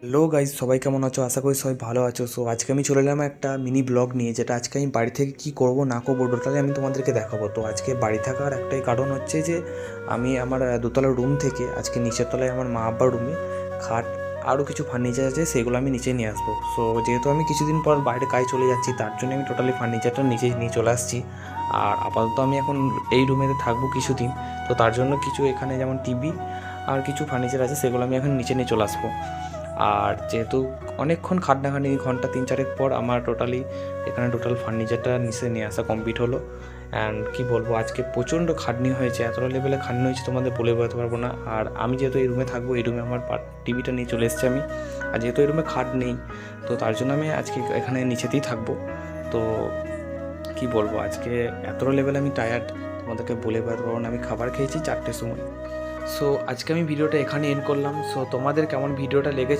Hello guys, সবাই কেমন আছো? আশা করি সবাই ভালো আছো। সো আজকে আমি চলে এলাম একটা মিনি ব্লগ নিয়ে, যেটা আজকে আমি বাড়ি থেকে কী করব না করবো টোটালি আমি তোমাদেরকে দেখাবো। তো আজকে বাড়ি থাকার একটাই কারণ হচ্ছে যে আমি আমার দোতলার রুম থেকে আজকে নিচের তলায় আমার মা আব্বার রুমে খাট আরও কিছু ফার্নিচার আছে, সেগুলো আমি নিচে নিয়ে আসবো। সো যেহেতু আমি কিছুদিন পর বাইরে কাজ চলে যাচ্ছি, তার জন্য আমি টোটালি ফার্নিচারটা নিচে নিয়ে চলে আসছি। আর আপাতত আমি এখন এই রুমেতে থাকবো কিছুদিন, তো তার জন্য কিছু এখানে যেমন টিভি আর কিছু ফার্নিচার আছে, সেগুলো আমি এখন নিচে নিয়ে চলে আসবো। আর যেহেতু অনেকক্ষণ খাটনাখানি ঘন্টা 3-4 পর আমার টোটালি এখানে টোটাল ফার্নিচারটা নিচে নিয়ে আসা কমপ্লিট হলো। অ্যান্ড কী বলবো, আজকে প্রচণ্ড খাটনি হয়েছে, এতটা লেভেলে খাটনি হয়েছে তোমাদের বলে বোঝাতে পারবো না। আর আমি যেহেতু এই রুমে থাকবো, এই রুমে আমার টিভিটা নিয়ে চলে এসেছি আমি। আর যেহেতু এই রুমে খাট নেই, তো তার জন্য আমি আজকে এখানে নিচেতেই থাকবো। তো কী বলবো, আজকে এতটা লেভেলে আমি টায়ার্ড, তোমাদেরকে বলে বোঝাতে পারবো না। আমি খাবার খেয়েছি 4টের সময়। সো আজকে আমি ভিডিওটা এখানে এন্ড করলাম। সো তোমাদের কেমন ভিডিওটা লেগেছে